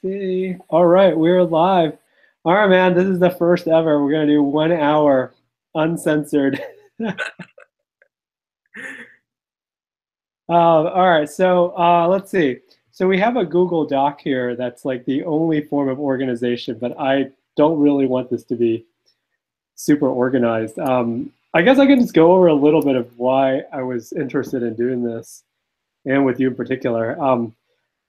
see. All right, we're live. All right, man, this is the first ever. We're gonna do 1 hour uncensored. All right, so let's see. So we have a Google Doc here that's like the only form of organization, but I don't really want this to be super organized. I guess I can just go over a little bit of why I was interested in doing this, and with you in particular.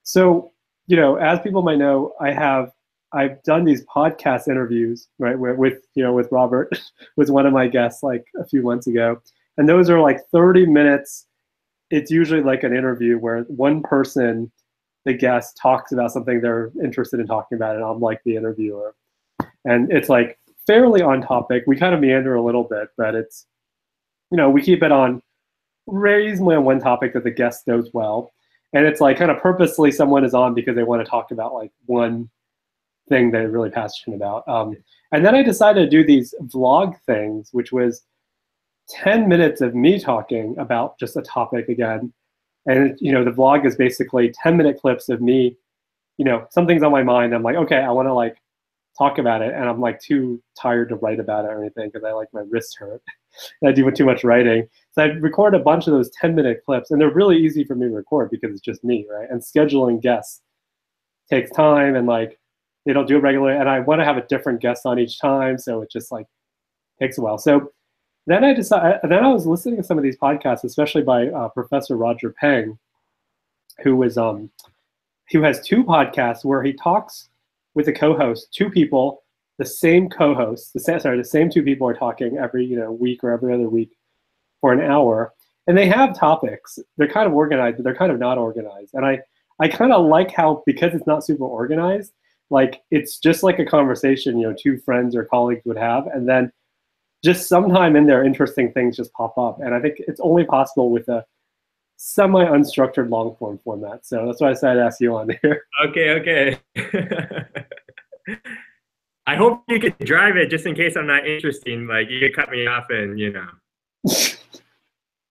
So, as people might know, I've done these podcast interviews, right, with Robert, was one of my guests like a few months ago, and those are like 30 minutes. It's usually like an interview where one person, the guest, talks about something they're interested in talking about, and I'm like the interviewer, and it's like fairly on topic. We kind of meander a little bit, but it's, we keep it on reasonably on one topic that the guest knows well. And it's like kind of purposely someone is on because they want to talk about like one thing they're really passionate about. And then I decided to do these vlog things, which was 10 minutes of me talking about just a topic again. And, the vlog is basically 10-minute clips of me, something's on my mind. I'm like, okay, I want to like talk about it. And I'm like too tired to write about it or anything because my wrists hurt. And I do too much writing. So I record a bunch of those 10-minute clips, and they're really easy for me to record because it's just me, right? And scheduling guests takes time, and like they don't do it regularly. And I want to have a different guest on each time, so it just like takes a while. So then I was listening to some of these podcasts, especially by Professor Roger Peng, who has two podcasts where he talks with a co-host, two people, the same co-host, the same two people are talking every week or every other week for an hour, and they have topics. They're kind of organized, but they're kind of not organized. And I kind of like how, because it's not super organized, like it's just like a conversation, two friends or colleagues would have, and then just sometime in there, interesting things just pop up. And I think it's only possible with a semi-unstructured long-form format. So that's why I decided to ask you on here. Okay. I hope you could drive it just in case I'm not interesting. Like you could cut me off and It's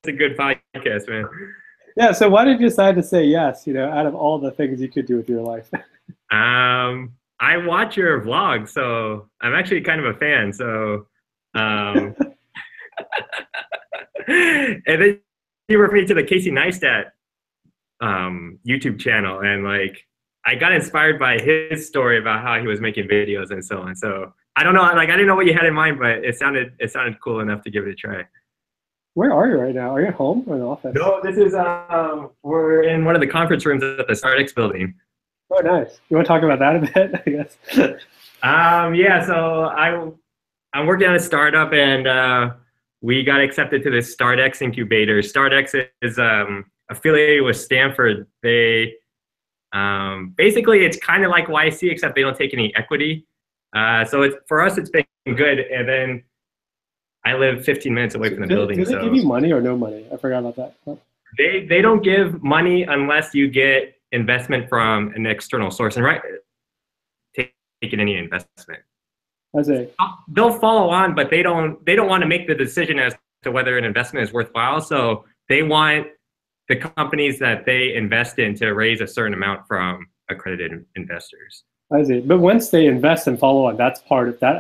a good podcast, man. Yeah, so why did you decide to say yes, out of all the things you could do with your life? I watch your vlog, so I'm actually kind of a fan. So and then you referred me to the Casey Neistat YouTube channel, and like I got inspired by his story about how he was making videos and so on. So I don't know, like I didn't know what you had in mind, but it sounded cool enough to give it a try. Where are you right now? Are you at home or in the office? No, this is we're in one of the conference rooms at the StartX building. Oh, nice. You want to talk about that a bit, I guess? Yeah. So I'm working on a startup, and we got accepted to this StartX incubator. StartX is affiliated with Stanford. They basically it's kind of like YC, except they don't take any equity. So for us, it's been good. And then I live 15 minutes away from the building. Do they give you money or no money? I forgot about that. They don't give money unless you get investment from an external source, and taking any investment. I see. They'll follow on, but they don't want to make the decision as to whether an investment is worthwhile. So they want the companies that they invest in to raise a certain amount from accredited investors. I see. But once they invest and follow on, that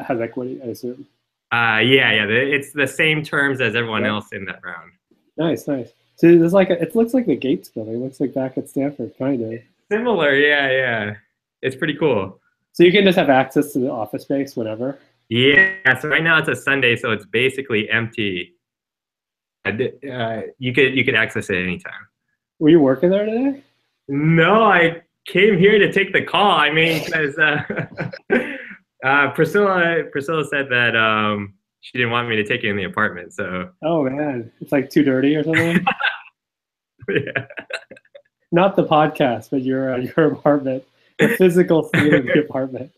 has equity, I assume. Yeah. It's the same terms as everyone else in that round. Nice. So there's it looks like the Gates building. It looks like back at Stanford, kind of. Similar, yeah. It's pretty cool. So you can just have access to the office space whenever? Yeah, so right now it's a Sunday, so it's basically empty. You could access it anytime. Were you working there today? No, I came here to take the call. I mean, because Priscilla said that she didn't want me to take it in the apartment. So. Oh man, it's like too dirty or something. Yeah. Not the podcast, but your apartment, the physical state of the apartment.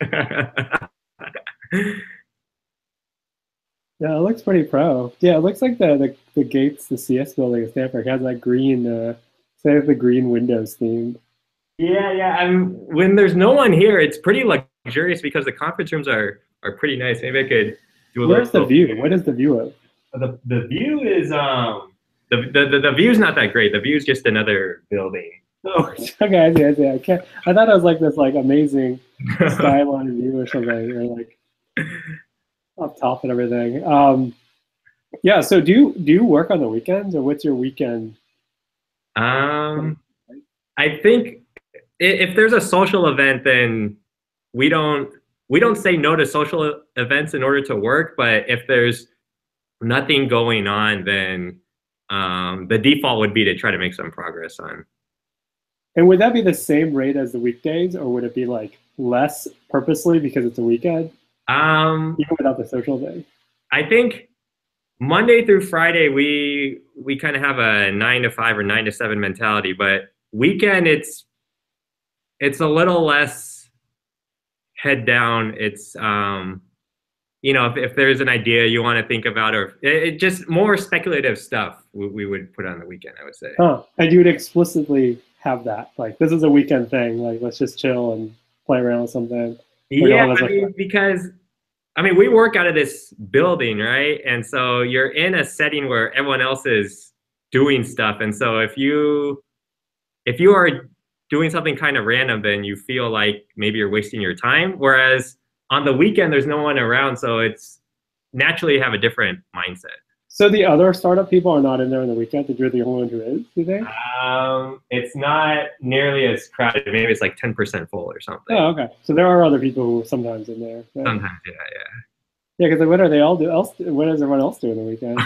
Yeah, it looks pretty pro. Yeah, it looks like the Gates, the CS building at Stanford has that green, the green windows theme. Yeah. When there's no one here, it's pretty luxurious because the conference rooms are pretty nice. Maybe I could do a Where's the view? What is the view of? The view is the view's not that great. The view's just another building. Oh, okay, I see, I see. I can't. I thought it was like this like amazing skyline view or something, or like up top and everything. Yeah. So do you work on the weekends, or what's your weekend? um, I think if there's a social event, then we don't we don't say no to social events in order to work. But if there's nothing going on, then the default would be to try to make some progress on. And would that be the same rate as the weekdays, or would it be like less purposely because it's a weekend, Um, even without the social day? I think Monday through Friday we kind of have a 9 to 5 or 9 to 7 mentality, but weekend it's a little less head down. It's if there's an idea you want to think about, or it just more speculative stuff we would put on the weekend, I would say. Huh. And you would explicitly have that, like this is a weekend thing, like let's just chill and play around with something. Or Yeah, you'll always I like, mean, because I mean, we work out of this building, right? And so you're in a setting where everyone else is doing stuff. And so if you are doing something kind of random, then you feel like maybe you're wasting your time. Whereas on the weekend, there's no one around, so it's naturally you have a different mindset. so the other startup people are not in there on the weekend, that you're the only one who is, do you think? It's not nearly as crowded. Maybe it's like 10% full or something. Oh, okay. So there are other people who are sometimes in there. Yeah. Sometimes, yeah, Yeah, because what are they all do? Else, what does everyone else do on the weekend?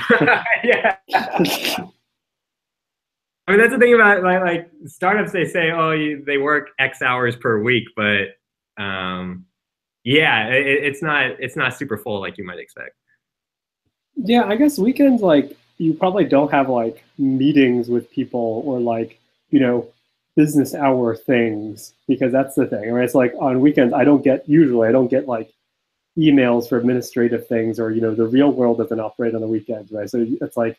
yeah. Yeah. I mean, that's the thing about like startups. They say, oh, they work X hours per week, but yeah, it's not super full like you might expect. Yeah, I guess weekends, like you probably don't have like meetings with people or like, you know, business hour things, because that's the thing. Right? It's like on weekends I don't get like emails for administrative things, or the real world doesn't operate on the weekends, right? So it's like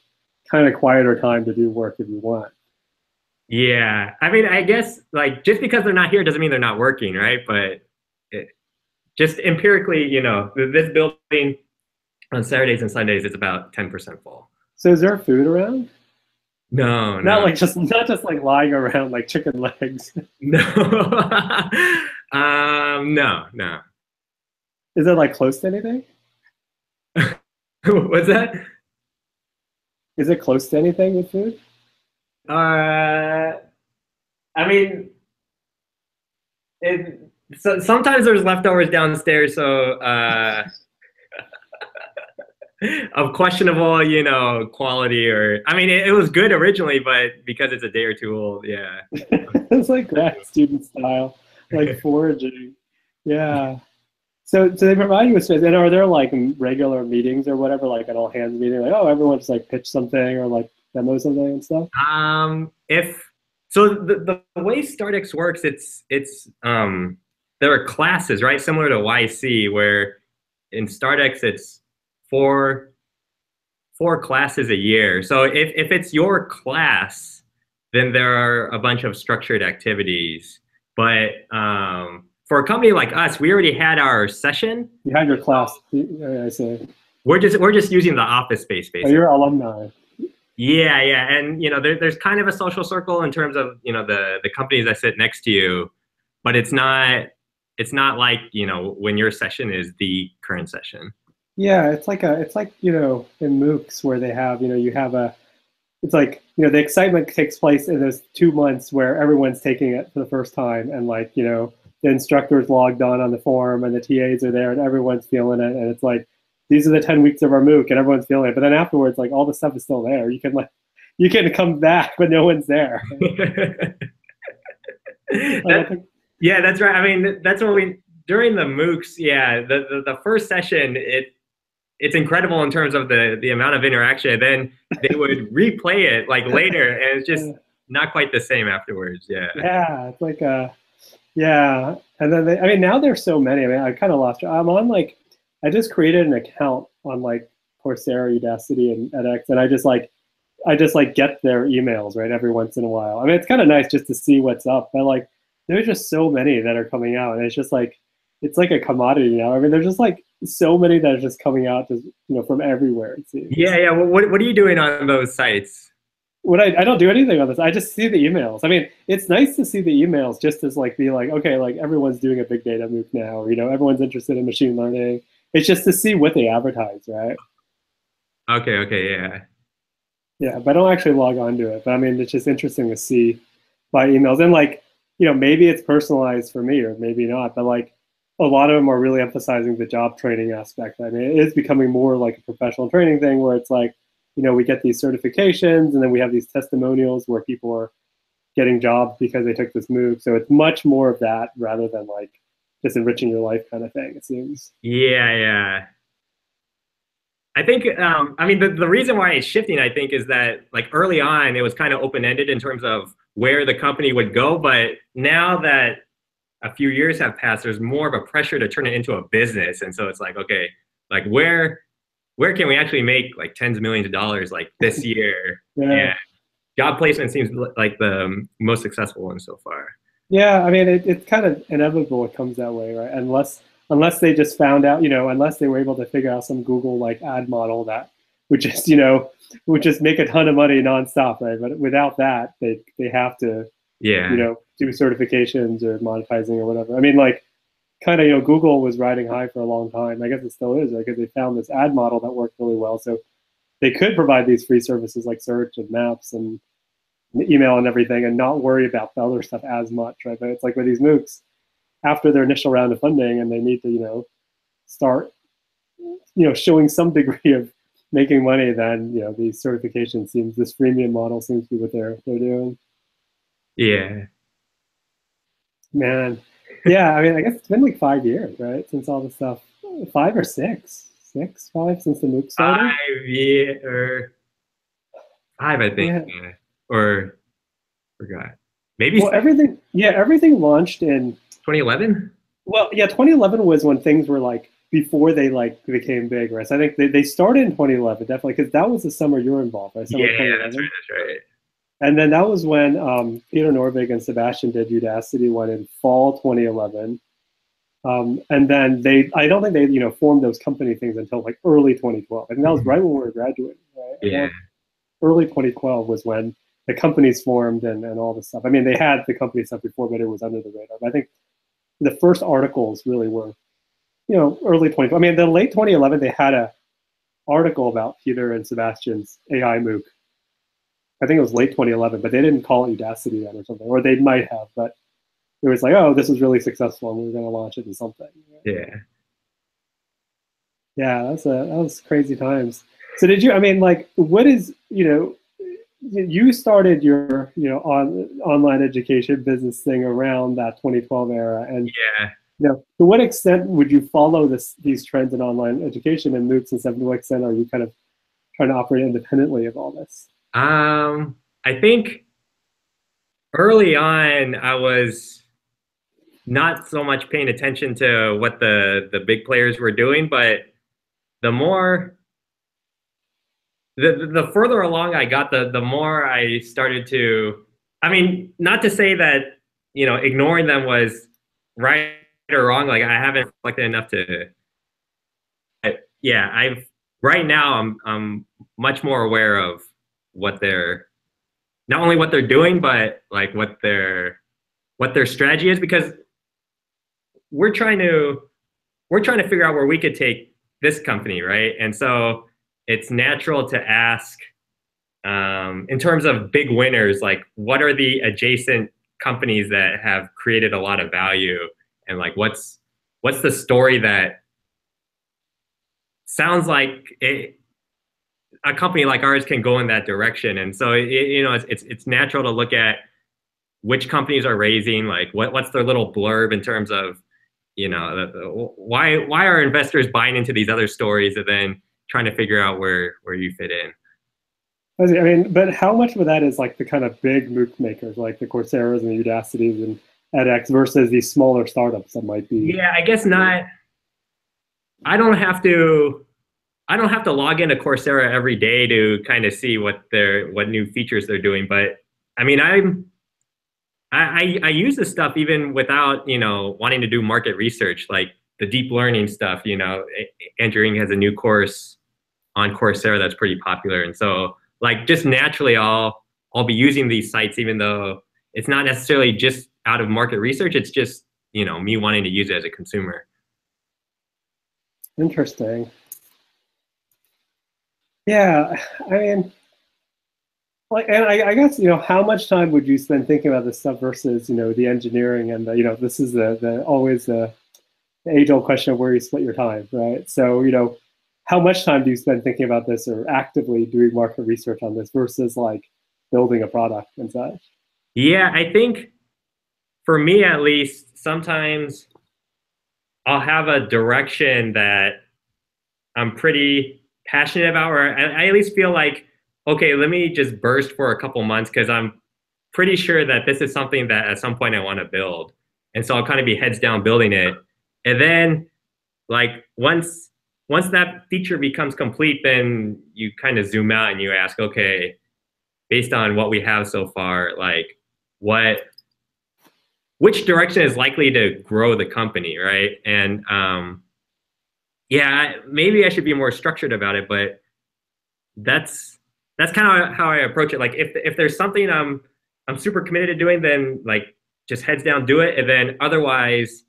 kind of quieter time to do work if you want. Yeah, I mean, I guess like just because they're not here doesn't mean they're not working, right? But it, just empirically, this building on Saturdays and Sundays is about 10% full. So is there food around? No, Not no, like just not just like lying around like chicken legs. no, no, no. Is it like close to anything? What's that? Is it close to anything with food? Uh, I mean, sometimes there's leftovers downstairs, so of questionable, quality. Or I mean, it was good originally, but because it's a day or two old, yeah. It's like grad student style, like foraging. Yeah. So they provide you with space, and are there like regular meetings or whatever, like an all hands meeting, like, oh, everyone just like pitch something or like demo something and stuff? If so, the way StartX works, there are classes, right? Similar to YC, where in StartX it's four classes a year. So if it's your class, then there are a bunch of structured activities. But for a company like us, we already had our session. You had your class, I say. We're just using the office space Oh, basically. you're alumni. Yeah, yeah, and there's kind of a social circle in terms of the companies that sit next to you, but it's not like when your session is the current session. Yeah, it's like in MOOCs where they have you have a it's like the excitement takes place in those 2 months where everyone's taking it for the first time, and like the instructor's logged on the forum and the TAs are there and everyone's feeling it, and it's like these are the 10 weeks of our MOOC and everyone's feeling it. But then afterwards, like all the stuff is still there. You can come back, but no one's there. Yeah, that's right. I mean, that's what we during the MOOCs. Yeah, the first session it's incredible in terms of the amount of interaction. Then they would replay it like later, and it's just not quite the same afterwards. Yeah. Yeah, it's like yeah, and then I mean now there's so many. I mean I kind of lost. I'm on like I just created an account on like Coursera, Udacity, and edX, and I just like get their emails right every once in a while. I mean it's kind of nice just to see what's up, but like there's just so many that are coming out, and it's just like it's like a commodity now. I mean there's just like so many that are just coming out just from everywhere, it seems. Yeah, yeah. Well, what are you doing on those sites? When I don't do anything on this. I just see the emails. I mean, it's nice to see the emails just as like be like, okay, like everyone's doing a big data MOOC now, or, everyone's interested in machine learning. It's just to see what they advertise, right? Okay, okay, yeah. Yeah, but I don't actually log on to it. But I mean, it's just interesting to see by emails. And like, maybe it's personalized for me or maybe not, but like a lot of them are really emphasizing the job training aspect. I mean, it is becoming more like a professional training thing where it's like, we get these certifications and then we have these testimonials where people are getting jobs because they took this move. So it's much more of that rather than like just enriching your life kind of thing, it seems. Yeah, yeah. I think, I mean, the reason why it's shifting, I think, is that like early on, it was kind of open-ended in terms of where the company would go. But now that a few years have passed, there's more of a pressure to turn it into a business. And so it's like, okay, like where can we actually make like tens of millions of dollars like this year? Yeah. And job placement seems like the most successful one so far. Yeah, I mean, it's kind of inevitable it comes that way, right? Unless they just found out, unless they were able to figure out some Google like ad model that would just, would just make a ton of money nonstop, right? But without that, they have to, Yeah. do certifications or monetizing or whatever. I mean, like kind of, Google was riding high for a long time. I guess it still is, right? Because they found this ad model that worked really well. So they could provide these free services like search and maps and email and everything and not worry about the other stuff as much, right? But it's like with these MOOCs, after their initial round of funding and they need to, start, showing some degree of making money, then, these certifications seems, this freemium model seems to be what they're doing. Yeah. Man. Yeah, I mean, I guess it's been like 5 years, right? Since all this stuff, 5 or 6, 5 since the MOOC started. 5 year or five, I think. Yeah. Yeah. Or forgot. Maybe Well, everything launched in 2011? Well, yeah, 2011 was when things were like before they like became big, right? So I think they started in 2011 definitely because that was the summer you were involved, right? Summer Yeah, that's right. 2011, That's right. and then that was when Peter Norvig and Sebastian did Udacity one in fall 2011, and then I don't think they formed those company things until like early 2012. I think that was right when we were graduating, right? Yeah. Early 2012 was when the companies formed and all this stuff. I mean, they had the company stuff before, but it was under the radar. But I think the first articles really were, early 20. I mean, the late 2011, they had a article about Peter and Sebastian's AI MOOC. I think it was late 2011, but they didn't call it Udacity then or something, or they might have, but it was like, oh, this is really successful, and we're going to launch it in something. Yeah. Yeah, that was crazy times. So did you? I mean, like, what is you started your online education business thing around that 2012 era, and Yeah. to what extent would you follow these trends in online education and MOOCs and stuff? To what extent are you kind of trying to operate independently of all this? I think early on I was not so much paying attention to what the big players were doing, but the more the further along I got, the more I started to. I mean, not to say that ignoring them was right or wrong. Like I haven't reflected enough to. But yeah, I've right now I'm much more aware of what they're not only what they're doing, but like what their strategy is because we're trying to we're trying to figure out where we could take this company, right? And so it's natural to ask in terms of big winners, like what are the adjacent companies that have created a lot of value, and like what's the story that sounds like a company like ours can go in that direction. And so it's natural to look at which companies are raising, like what's their little blurb in terms of why are investors buying into these other stories, and then trying to figure out where you fit in. I mean, but how much of that is like the kind of big MOOC makers, like the Coursera's and the Udacities and edX, versus these smaller startups that might be? Yeah, I guess not. I don't have to log into Coursera every day to kind of see what new features they're doing. But I mean, I use this stuff even without wanting to do market research, like the deep learning stuff. Andrew Ng has a new course on Coursera that's pretty popular, and so like just naturally I'll be using these sites even though it's not necessarily just out of market research. It's just, me wanting to use it as a consumer. Interesting. Yeah, I mean, like, and I guess, how much time would you spend thinking about this stuff versus, the engineering and this is the always the age-old question of where you split your time, right? So, how much time do you spend thinking about this or actively doing market research on this versus like building a product and such? Yeah, I think for me at least, sometimes I'll have a direction that I'm pretty passionate about, or I at least feel like, okay, let me just burst for a couple months because I'm pretty sure that this is something that at some point I want to build. And so I'll kind of be heads down building it. And then like once that feature becomes complete, then you kind of zoom out and you ask, okay, based on what we have so far, like which direction is likely to grow the company, right? And yeah, maybe I should be more structured about it, but that's kind of how I approach it. Like if there's something I'm super committed to doing, then like just heads down, do it, and then otherwise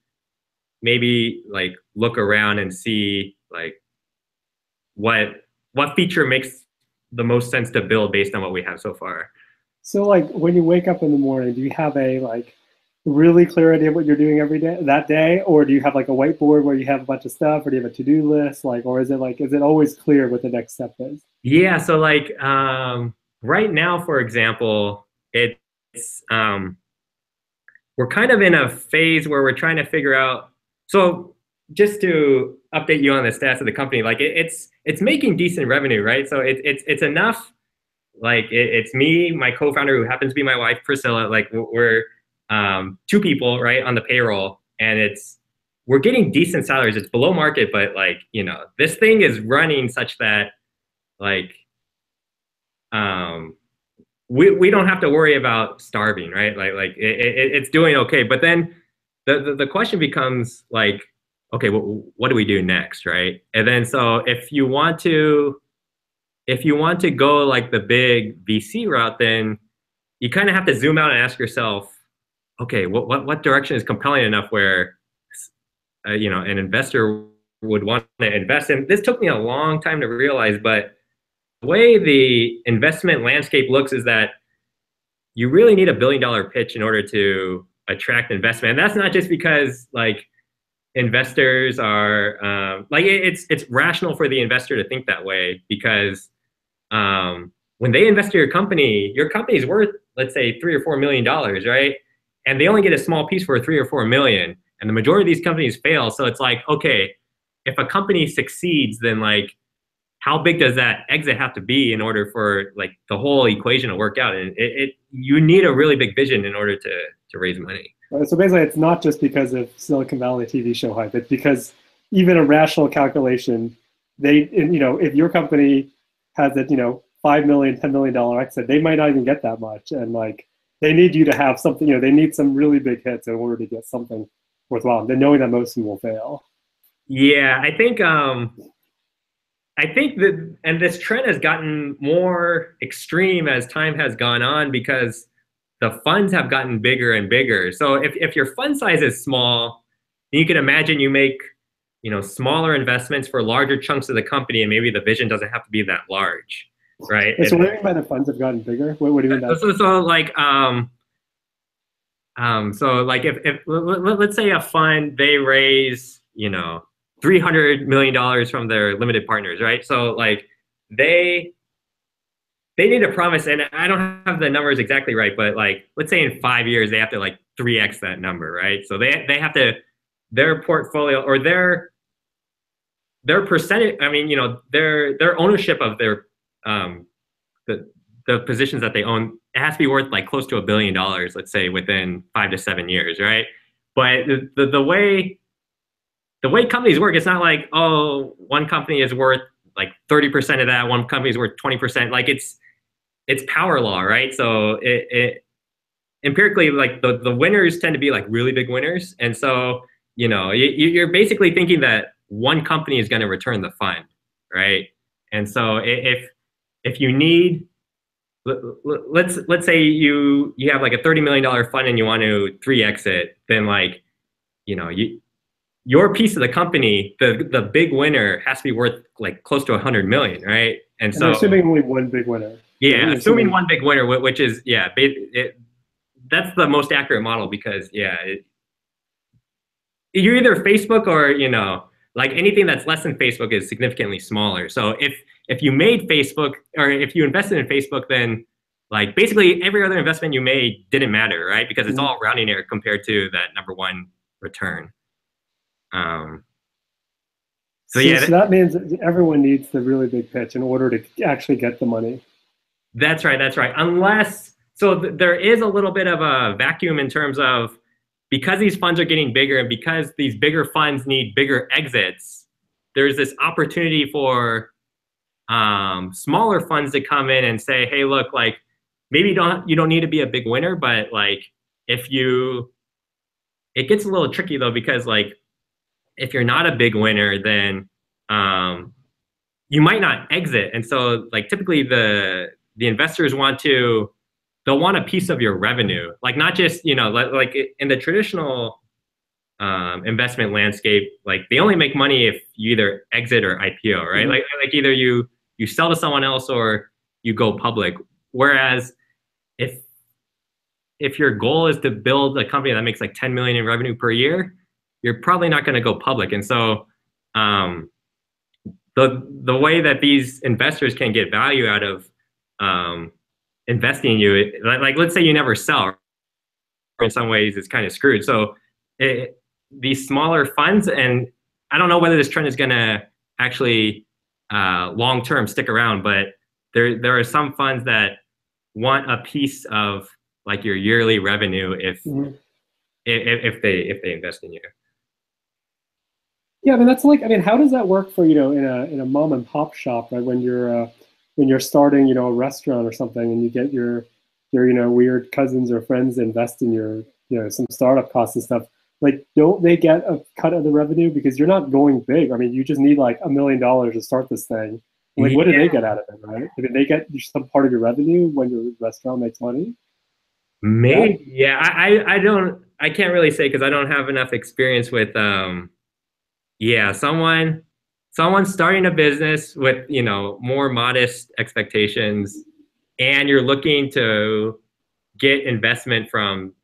maybe like look around and see like what feature makes the most sense to build based on what we have so far. So like when you wake up in the morning, do you have a like really clear idea of what you're doing every day that day, or do you have like a whiteboard where you have a bunch of stuff, or do you have a to-do list, like, or is it always clear what the next step is? Yeah, so like right now, for example, it's we're kind of in a phase where we're trying to figure out. So just to update you on the stats of the company, like it's making decent revenue, right? So it's enough. Like it's me, my co-founder, who happens to be my wife, Priscilla. Like we're two people, right, on the payroll, and we're getting decent salaries. It's below market, but like this thing is running such that like we don't have to worry about starving, right? It's doing okay. But then the question becomes like, okay, what do we do next, right? And then so if you want to go like the big VC route, then you kind of have to zoom out and ask yourself, okay, what direction is compelling enough where an investor would want to invest in? This took me a long time to realize, but the way the investment landscape looks is that you really need $1 billion pitch in order to attract investment. And that's not just because like investors are like it's rational for the investor to think that way because when they invest in your company is worth, let's say, $3 or $4 million, right? And they only get a small piece for 3 or 4 million, and the majority of these companies fail. So it's like, okay, if a company succeeds, then like, how big does that exit have to be in order for like the whole equation to work out? And you need a really big vision in order to raise money. So basically, it's not just because of Silicon Valley TV show hype. It's because even a rational calculation, if your company has a $5 million, $10 million exit, they might not even get that much, and like they need you to have something. They need some really big hits in order to get something worthwhile. They're knowing that most of them will fail. Yeah, I think that, and this trend has gotten more extreme as time has gone on because the funds have gotten bigger and bigger. So if your fund size is small, you can imagine you make, smaller investments for larger chunks of the company, and maybe the vision doesn't have to be that large, right? So what do you mean by the funds have gotten bigger? What do you mean by that? So like if let's say a fund, they raise, $300 million from their limited partners, right? So like they need a promise, and I don't have the numbers exactly right, but like let's say in 5 years they have to like 3x that number, right? So they have to, their portfolio or their percentage, I mean, their ownership of their the positions that they own, it has to be worth like close to $1 billion, let's say, within 5 to 7 years, right? But the way companies work, it's not like, oh, one company is worth like 30% of that, one company is worth 20%. Like it's power law, right? So it empirically, like the winners tend to be like really big winners, and so you're basically thinking that one company is going to return the fund, right? And so if you need let's say you have like a $30 million fund and you want to 3x it, then like, you know, your piece of the company, the big winner has to be worth like close to 100 million, right? And And they're so, assuming only one big winner, right? yeah, You're assuming assuming, one big winner, which is, yeah, that's the most accurate model because, yeah, you're either Facebook or, you know, like anything that's less than Facebook is significantly smaller. So if you made Facebook or if you invested in Facebook, then like basically every other investment you made didn't matter, right? Because it's mhm. all rounding error compared to that number one return. Um, so So, yeah, so that means that everyone needs the really big pitch in order to actually get the money. that's right. That's right. Unless, so there is a little bit of a vacuum in terms of because these funds are getting bigger and because these bigger funds need bigger exits, there's this opportunity for smaller funds to come in and say, hey, look, like maybe you don't need to be a big winner, but like if you, it gets a little tricky though because like if you're not a big winner, then um, you might not exit. And so like typically the investors they'll want a piece of your revenue, like not just like in the traditional investment landscape, like they only make money if you either exit or IPO, right? Mhm. Like either you sell to someone else or you go public. Whereas if if your goal is to build a company that makes like 10 million in revenue per year, you're probably not going to go public. And so um, the way that these investors can get value out of um, investing in you, like let's say you never sell, in some ways it's kind of screwed. So these smaller funds, and I don't know whether this trend is going to actually long term stick around, but there are some funds that want a piece of like your yearly revenue Mhm. if they invest in you. Yeah, I mean that's like, I mean, how does that work for, in a mom and pop shop, right? When you're starting, a restaurant or something, and you get your weird cousins or friends to invest in your, some startup costs and stuff. Like, don't they get a cut of the revenue because you're not going big? I mean, you just need like $1 million to start this thing. Like, what do they Yeah, get out of it, right? I mean, they get some part of your revenue when your restaurant makes money. That maybe. Yeah, I don't. I can't really say because I don't have enough experience with yeah, someone starting a business with, more modest expectations and you're looking to get investment from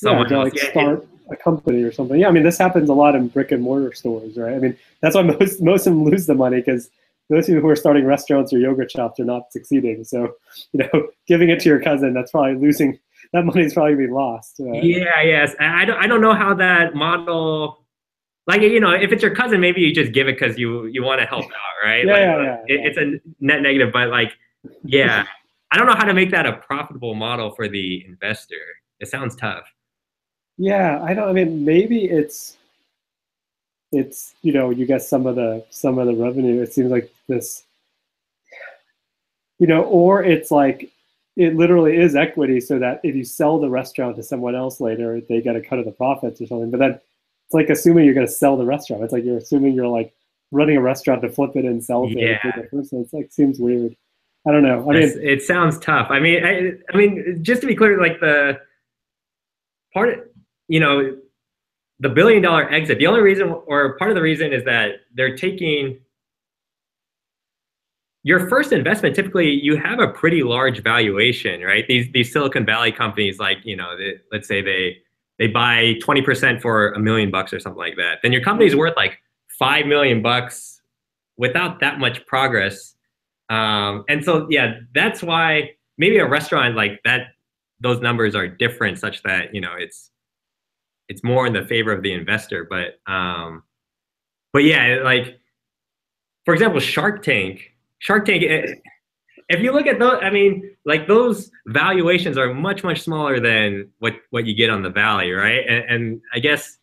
Yeah, someone to else. like Yeah, start a company or something. Yeah, I mean this happens a lot in brick and mortar stores, right? I mean that's why most of them lose the money because those people who are starting restaurants or yoga shops are not succeeding. So giving it to your cousin, that's probably losing. That money's probably gonna be lost. yeah, yes. I don't know how that model, like, if it's your cousin, maybe you just give it because you want to help out, right? Yeah, Like yeah, yeah, it's a net negative, but like, yeah, I don't know how to make that a profitable model for the investor. It sounds tough. yeah. I don't. I mean, maybe it's you get some of the revenue. It seems like this, or it's like it literally is equity so that if you sell the restaurant to someone else later, they get a cut of the profits or something. But then it's like assuming you're going to sell the restaurant. It's like you're assuming you're like running a restaurant to flip it and sell to a Yeah, bigger person. It's like seems weird. I don't know. I mean, it sounds tough. I mean, just to be clear, like the part, you know, the $1 billion exit. The only reason, or part of the reason, is that they're taking your first investment. Typically, you have a pretty large valuation, right? These Silicon Valley companies, like let's say they buy 20% for $1 million or something like that. Then your company's worth like $5 million without that much progress. And so, yeah, that's why maybe a restaurant like that, those numbers are different, such that it's more in the favor of the investor. But yeah, like for example, Shark Tank. If you look at those, I mean, like those valuations are much smaller than what you get on the Valley, right? And I guess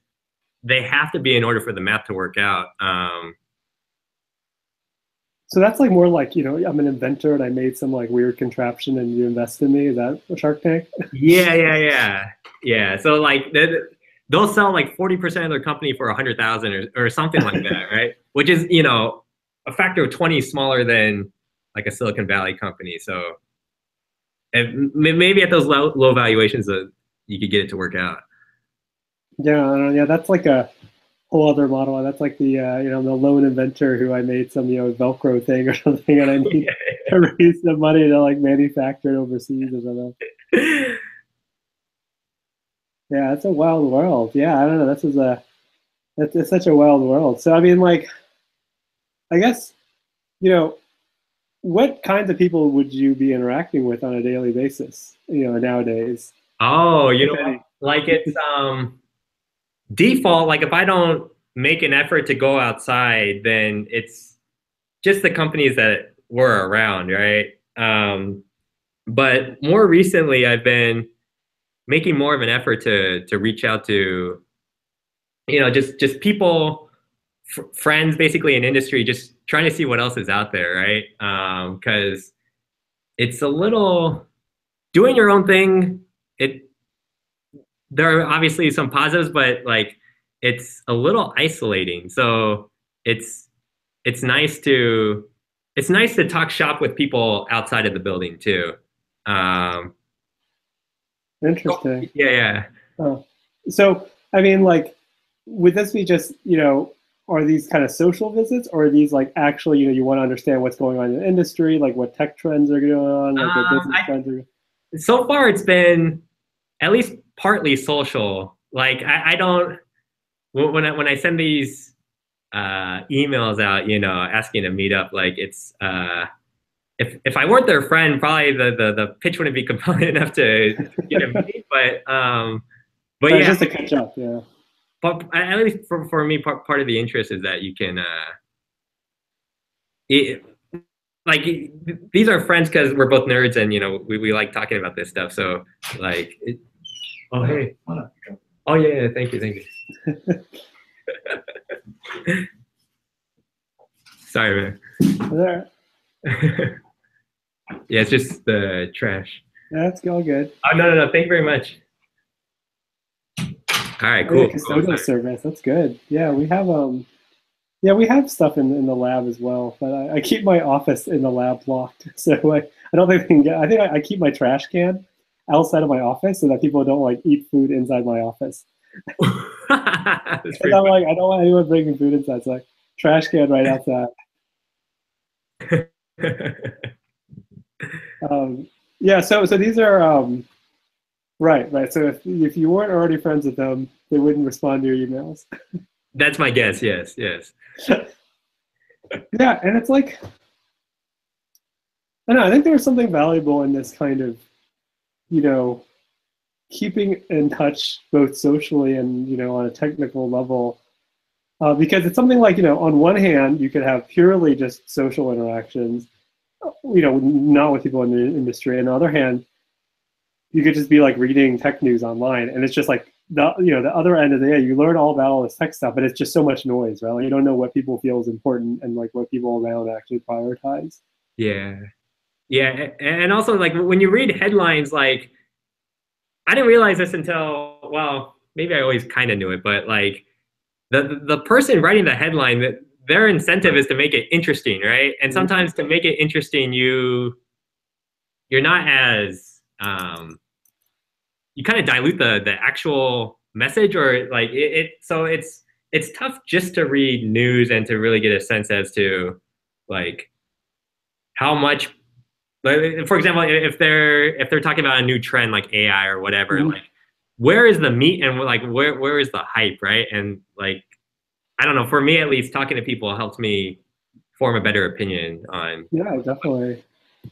they have to be in order for the math to work out. so that's like more like I'm an inventor and I made some like weird contraption and you invest in me. Is that a Shark Tank? Yeah. So like they'll sell like 40% of their company for 100,000 or something like that, right? Which is a factor of 20 smaller than like a Silicon Valley company. So And maybe at those low valuations, you could get it to work out. Yeah, I don't know, yeah, that's like a whole other model. That's like the the lone inventor who I made some Velcro thing or something, and I need to raise the money to like manufacture it overseas or something. Yeah, it's a wild world. Yeah, I don't know. This is a it's such a wild world. So I mean, like, I guess you know what kinds of people would you be interacting with on a daily basis? Nowadays, Oh, you if know what? any. Like it's default. Like if I don't make an effort to go outside, then it's just the companies that were around, right? But more recently, I've been making more of an effort to reach out to, just people, friends, basically in industry, just trying to see what else is out there, right? Because it's a little doing your own thing. It There are obviously some positives, but like it's a little isolating. So it's it's nice to it's nice to talk shop with people outside of the building too. Um, Interesting. yeah, yeah. Oh. So, I mean, like, would this be just, are these kind of social visits, or are these like actually, you want to understand what's going on in the industry, like what tech trends are going on, like what business I trends are? So far it's been at least partly social. Like I don't when I send these emails out, asking to meet up, like it's if I weren't their friend, probably the pitch wouldn't be compelling enough to get a meet. But It's yeah, just to catch up, yeah. but at least for me, part of the interest is that you can it, like these are friends because we're both nerds and we like talking about this stuff. So like, oh hey, oh yeah, yeah, thank you. Sorry, There. man. Yeah, it's just the trash. That's all good. Oh no, thank you very much. All right, Oh, yeah, cool. custodial service. That's good. Yeah, we have stuff in the lab as well, but I keep my office in the lab locked. So I don't think they can get. I think I keep my trash can outside of my office so that people don't like eat food inside my office. That's Because pretty I'm like, I don't want anyone bringing food inside. So like, trash can right outside. funny. Um, yeah. So these are right, right. So if you weren't already friends with them, they wouldn't respond to your emails. That's my guess. Yes, yes. Yeah, and it's like I don't know. I think there's something valuable in this kind of you know keeping in touch both socially and on a technical level. Because it's something like, on one hand, you could have purely just social interactions, not with people in the industry. On the other hand, you could just be like reading tech news online, and it's just like the other end of the day, you learn all about all this tech stuff, but it's just so much noise, right? Like, you don't know what people feel is important and like what people around actually prioritize. Yeah, yeah, and also like when you read headlines, like I didn't realize this until, well, maybe I always kind of knew it, but like the person writing the headline, that their incentive is to make it interesting, right? And Mhm. sometimes to make it interesting, you're not as you kind of dilute the actual message, or like so it's tough just to read news and to really get a sense as to like how much, like, for example, if they're talking about a new trend like AI or whatever, Mhm. like where is the meat and like where is the hype, right? And like I don't know, for me at least, talking to people helps me form a better opinion on. Yeah, definitely.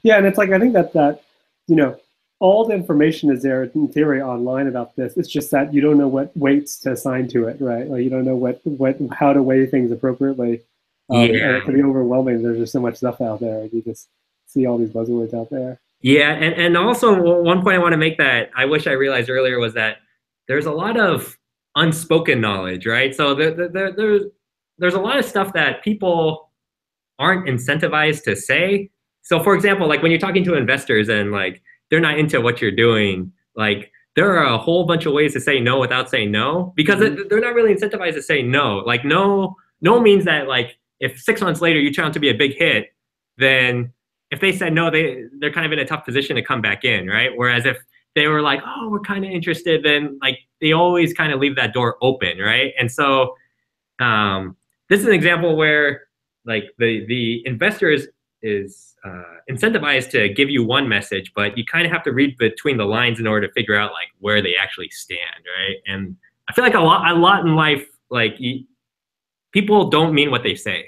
Yeah, and it's like I think that you know all the information is there in theory online about this. It's just that you don't know what weights to assign to it, right? Like you don't know what how to weigh things appropriately, Yeah, and it can be overwhelming. There's just so much stuff out there. You just see all these buzzwords out there. yeah, and also one point I want to make that I wish I realized earlier was that there's a lot of unspoken knowledge, right? So there's a lot of stuff that people aren't incentivized to say. So for example, like when you're talking to investors and like they're not into what you're doing, like there are a whole bunch of ways to say no without saying no because Mm-hmm. they're not really incentivized to say no. Like no means that like if 6 months later you turn out to be a big hit, then if they said no, they're kind of in a tough position to come back in, right? Whereas if they were like, oh, we're kind of interested, then like they always kind of leave that door open, right? And so this is an example where like the investor is incentivized to give you one message, but you kind of have to read between the lines in order to figure out like where they actually stand, right? And I feel like a lot in life, like people don't mean what they say.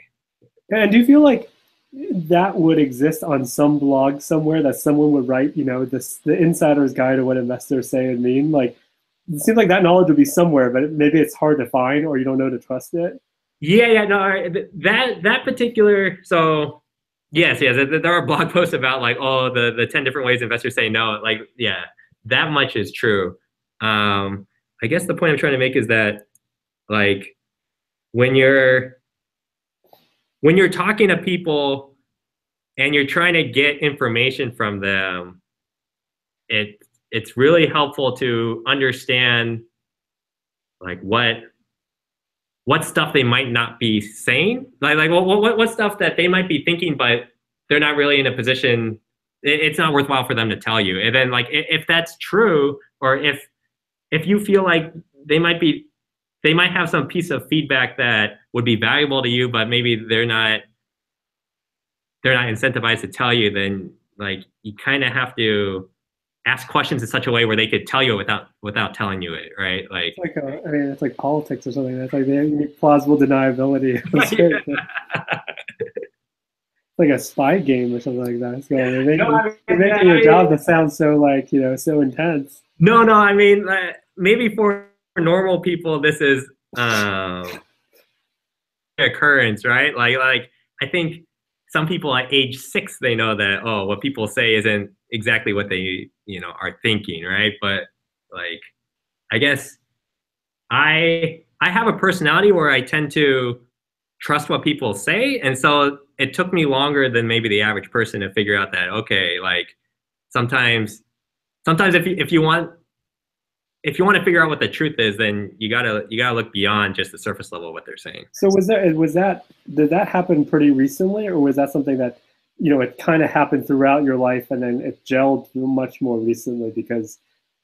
And do you feel like that would exist on some blog somewhere that someone would write, the insider's guide to what investors say and mean? Like, it seems like that knowledge would be somewhere, but maybe it's hard to find or you don't know to trust it. Yeah, no, that particular, so yes, there are blog posts about like, oh, the 10 different ways investors say no. Like, yeah, that much is true. I guess the point I'm trying to make is that like when you're talking to people and you're trying to get information from them, it's really helpful to understand like what stuff they might not be saying, like what stuff that they might be thinking, but they're not really in a position. It's not worthwhile for them to tell you. And then like if that's true, or if you feel like they might have some piece of feedback that would be valuable to you, but maybe they're not incentivized to tell you, then like you kind of have to ask questions in such a way where they could tell you without telling you it, right? Like, it's like politics or something. That's like the plausible deniability. Like a spy game or something like that. So they're making your job that sounds so like so intense. No, I mean maybe for normal people this is occurrence, right? Like I think some people at age 6 they know that what people say isn't exactly what they are thinking, right? But like I guess I have a personality where I tend to trust what people say, and so it took me longer than maybe the average person to figure out that okay, like sometimes if you want to figure out what the truth is, then you gotta look beyond just the surface level of what they're saying. So did that happen pretty recently, or was that something that it kind of happened throughout your life and then it gelled much more recently because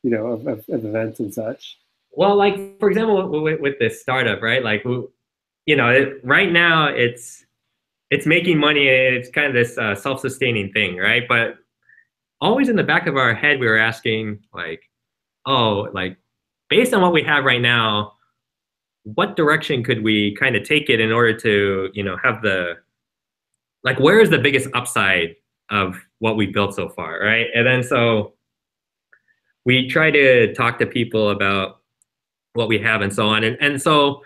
of events and such? Well, like for example, with this startup, right? Like right now it's making money and it's kind of this self-sustaining thing, right? But always in the back of our head, we were asking like, oh, like based on what we have right now, what direction could we kind of take it in order to, have like, where is the biggest upside of what we built so far, right? And then so we try to talk to people about what we have and so on. And so,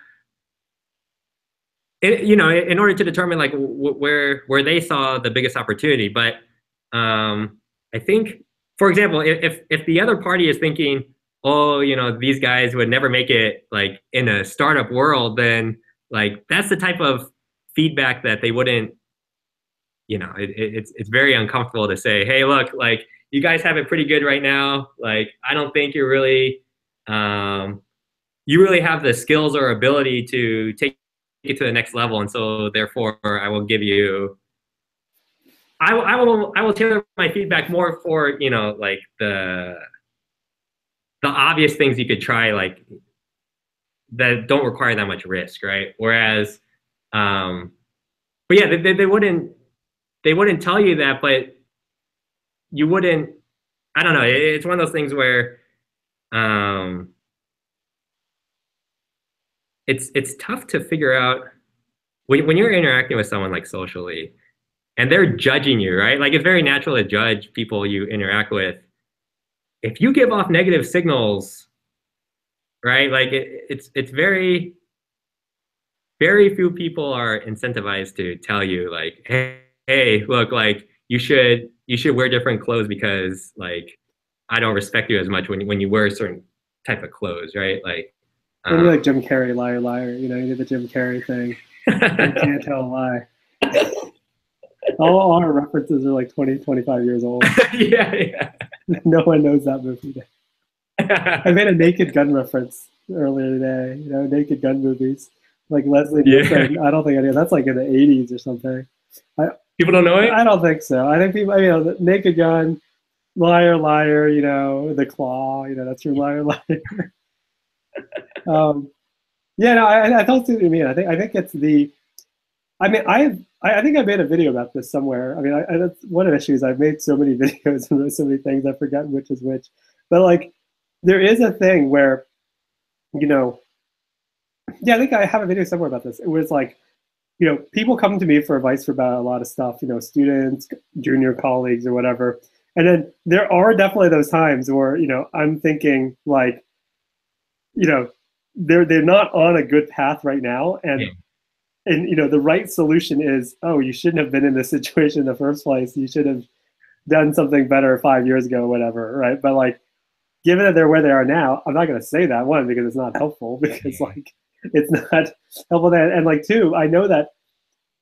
in order to determine like where they saw the biggest opportunity. But I think, for example, if the other party is thinking, oh, these guys would never make it like in a startup world, then like that's the type of feedback that they wouldn't, it's very uncomfortable to say, hey, look, like you guys have it pretty good right now. Like, I don't think you're really, you really have the skills or ability to take it to the next level. And so therefore I will give you, I will tailor my feedback more for, like the obvious things you could try, like that don't require that much risk, right? Whereas, but yeah, they wouldn't tell you that, but you wouldn't. I don't know. It's one of those things where, it's tough to figure out when you're interacting with someone like socially, and they're judging you, right? Like it's very natural to judge people you interact with. If you give off negative signals, right? Like it's very few people are incentivized to tell you like, hey, look, like you should wear different clothes because like I don't respect you as much when you wear a certain type of clothes, right? Like maybe like Jim Carrey, liar, liar. You did the Jim Carrey thing. You can't tell a lie. All our references are like 20, 25 years old. Yeah. No one knows that movie. I made a Naked Gun reference earlier today. Naked Gun movies like Leslie Nielsen. I don't think I did. That's like in the 80s or something. People don't know it? I don't think so. I think people, the Naked Gun, liar, liar, the claw, that's your liar, liar. Um, yeah, no, I don't see what you mean. I think it's the. I mean, I think I made a video about this somewhere. I mean, that's one of the issues. I've made so many videos and so many things. I've forgotten which is which. But like, there is a thing where, you know, yeah, I think I have a video somewhere about this. It was like, people come to me for advice for about a lot of stuff. Students, junior colleagues, or whatever. And then there are definitely those times where I'm thinking like, they're not on a good path right now, Yeah. and the right solution is, oh, you shouldn't have been in this situation in the first place. You should have done something better 5 years ago, whatever, right? But like, given that they're where they are now, I'm not going to say that, one, because it's not helpful, because like it's not helpful. That, and like two, I know that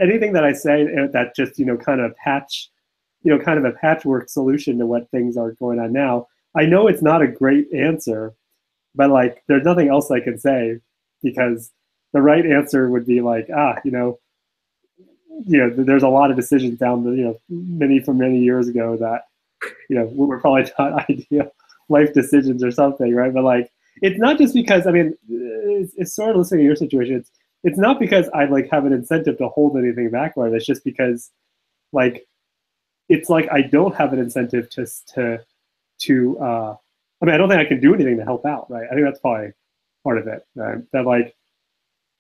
anything that I say that just kind of kind of a patchwork solution to what things are going on now, I know it's not a great answer, but like there's nothing else I can say, because the right answer would be like, there's a lot of decisions down the many from many years ago that were probably not ideal life decisions or something, right? But like, it's not just because, I mean, it's sort of listening to your situation. It's not because I like have an incentive to hold anything back, right? It's just because like, it's like I don't have an incentive to I mean, I don't think I can do anything to help out, right? I think that's probably part of it, right? That like,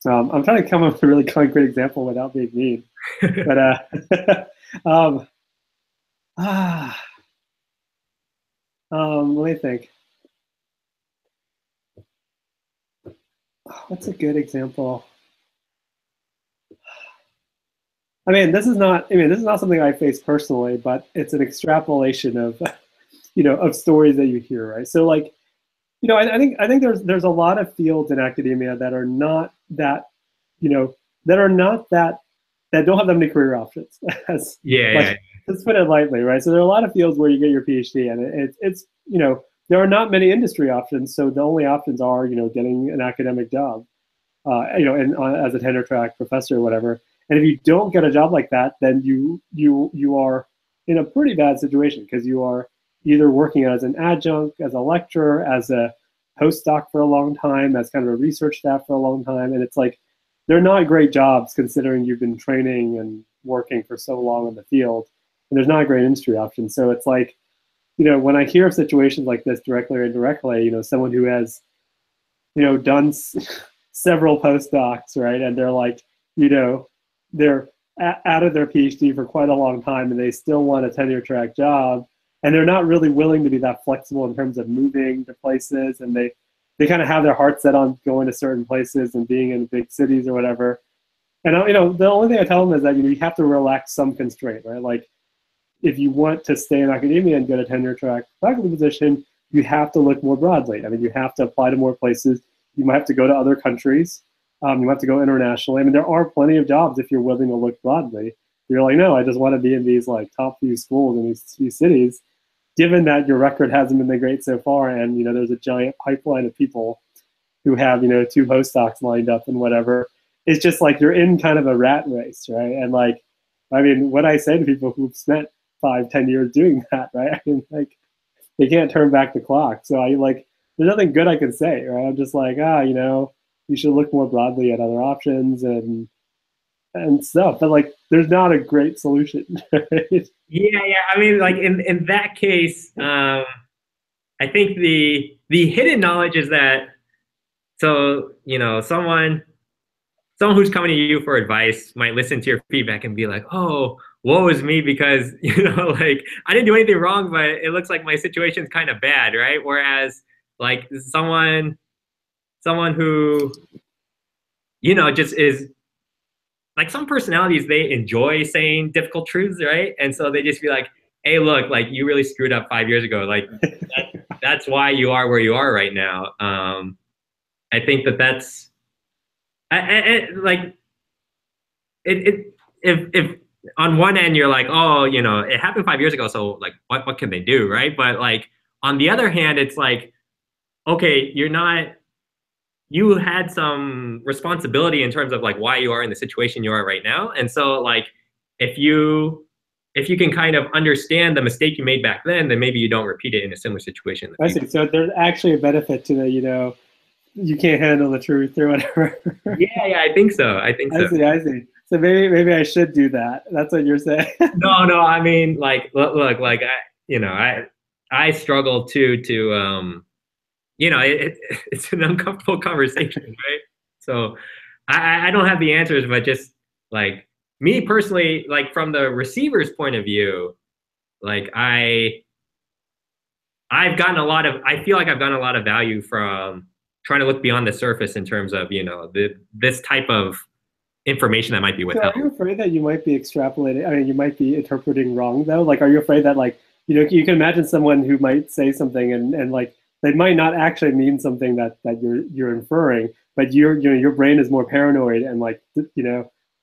I'm trying to come up with a really concrete example without being mean, but um, ah, let me think. What's a good example? I mean, this is not something I face personally, but it's an extrapolation of, of stories that you hear, right? So like, I think there's a lot of fields in academia that are not that, that are not that don't have that many career options. As Yeah, yeah. like, let's put it lightly, right? So there are a lot of fields where you get your PhD, and it's there are not many industry options. So the only options are getting an academic job, and as a tenure track professor or whatever. And if you don't get a job like that, then you are in a pretty bad situation, because you are either working as an adjunct, as a lecturer, as a postdoc for a long time, as kind of a research staff for a long time, and it's like they're not great jobs considering you've been training and working for so long in the field, and there's not a great industry option. So it's like, when I hear of situations like this directly or indirectly, someone who has done several postdocs, right, and they're like, they're out of their PhD for quite a long time, and they still want a tenure track job, and they're not really willing to be that flexible in terms of moving to places, and they kind of have their heart set on going to certain places and being in big cities or whatever. And the only thing I tell them is that you have to relax some constraint, right? Like, if you want to stay in academia and get a tenure track faculty position, you have to look more broadly. I mean, you have to apply to more places. You might have to go to other countries. You have to go internationally. I mean, there are plenty of jobs if you're willing to look broadly. You're like, no, I just want to be in these like top few schools in these few cities. Given that your record hasn't been that great so far, and there's a giant pipeline of people who have 2 postdocs lined up and whatever, it's just like you're in kind of a rat race, right? And like, I mean, what I say to people who've spent 5-10 years doing that, right? I mean, like, they can't turn back the clock. So I like, there's nothing good I can say, right? I'm just like, you should look more broadly at other options and stuff. But like, there's not a great solution. Right? Yeah, yeah. I mean, like in that case, I think the hidden knowledge is that, so someone who's coming to you for advice might listen to your feedback and be like, oh, woe is me, because like, I didn't do anything wrong, but it looks like my situation's kind of bad, right? Whereas like someone who just is like, some personalities, they enjoy saying difficult truths, right? And so they just be like, hey, look, like, you really screwed up 5 years ago. Like, that's why you are where you are right now. I think that's like, if on one end you're like, oh, it happened 5 years ago, so like, what can they do, right? But like, on the other hand, it's like, okay, you had some responsibility in terms of like why you are in the situation you are right now. And so like, if you if you can kind of understand the mistake you made back then maybe you don't repeat it in a similar situation in the I future. see. So there's actually a benefit to the, you can't handle the truth or whatever. Yeah, I think so. I think so. I see. So maybe I should do that. That's what you're saying. No, I mean, like, look, like, I struggle to, it's an uncomfortable conversation, right? So I don't have the answers, but just like me personally, like from the receiver's point of view, like I feel like I've gotten a lot of value from trying to look beyond the surface in terms of, this type of information that might be So are withheld. you afraid that you might be extrapolating? I mean, you might be interpreting wrong though. Like, are you afraid that like, you can imagine someone who might say something and like they might not actually mean something that you're inferring, but your brain is more paranoid and like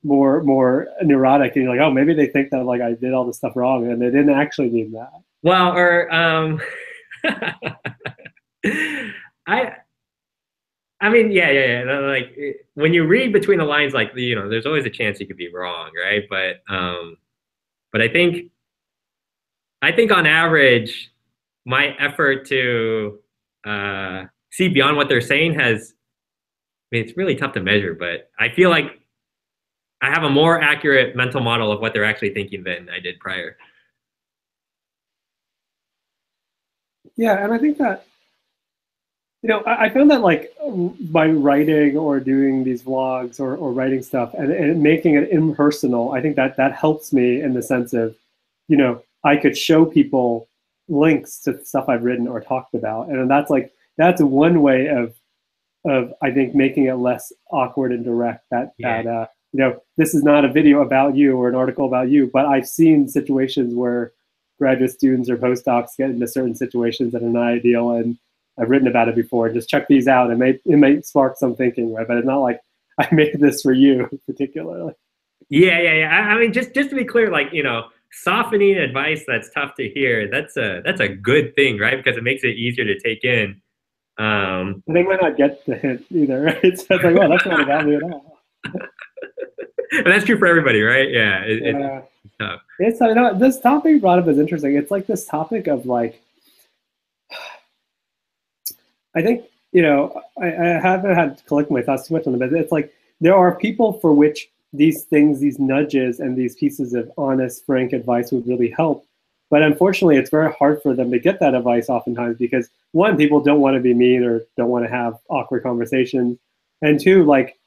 more neurotic, and you're like, oh, maybe they think that like I did all this stuff wrong and they didn't actually mean that. Well, or I I mean, yeah. Like when you read between the lines, like there's always a chance you could be wrong, right? But I think on average, my effort to see beyond what they're saying has. I mean, it's really tough to measure, but I feel like I have a more accurate mental model of what they're actually thinking than I did prior. Yeah, and I think that I found that like by writing or doing these vlogs or writing stuff and making it impersonal, I think that helps me in the sense of, I could show people links to stuff I've written or talked about. And that's one way of I think making it less awkward and direct this is not a video about you or an article about you, but I've seen situations where graduate students or postdocs get into certain situations that are not ideal, and I've written about it before. Just check these out. It may spark some thinking, right? But it's not like I made this for you particularly. Yeah. I mean, just to be clear, like softening advice that's tough to hear. That's a good thing, right? Because it makes it easier to take in. They might not get the hint either, right? So it's like, well, that's not about me at all. And that's true for everybody, right? Yeah. It's tough. This topic you brought up is interesting. It's like this topic of like, I think, I haven't had to collect my thoughts too much on it, but it's like there are people for which these things, these nudges and these pieces of honest, frank advice would really help. But unfortunately, it's very hard for them to get that advice oftentimes because one, people don't want to be mean or don't want to have awkward conversations. And two, like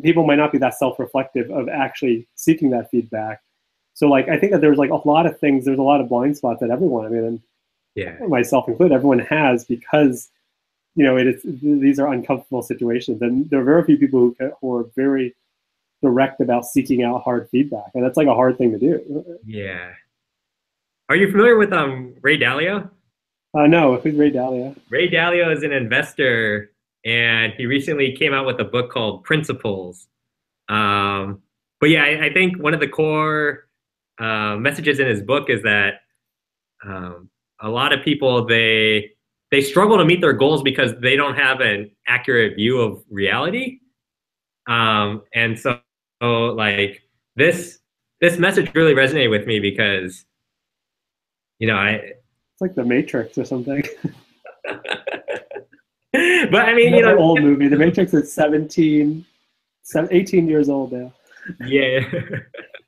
people might not be that self-reflective of actually seeking that feedback. So like, I think that there's like a lot of things, there's a lot of blind spots that everyone, I mean, and myself included, everyone has because these are uncomfortable situations, and there are very few people who are very direct about seeking out hard feedback, and that's like a hard thing to do. Yeah. Are you familiar with Ray Dalio? No, who's Ray Dalio? Ray Dalio is an investor, and he recently came out with a book called Principles. But yeah, I think one of the core messages in his book is that a lot of people they struggle to meet their goals because they don't have an accurate view of reality. And so like this message really resonated with me because, it's like The Matrix or something. But I mean, old movie. The Matrix is 18 years old now. Yeah.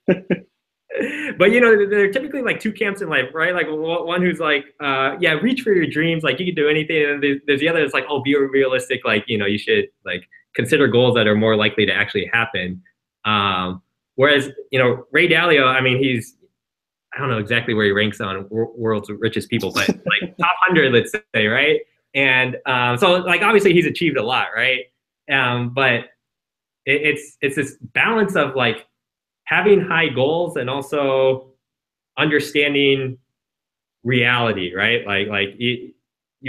But there are typically like two camps in life, right? Like one who's like, yeah, reach for your dreams, like you can do anything, and there's the other that's like, oh, be realistic, like you should like consider goals that are more likely to actually happen. Whereas Ray Dalio, I mean, I don't know exactly where he ranks on world's richest people, but like top 100, let's say, right? And so like obviously he's achieved a lot, right? But it's this balance of like having high goals and also understanding reality, right? Like you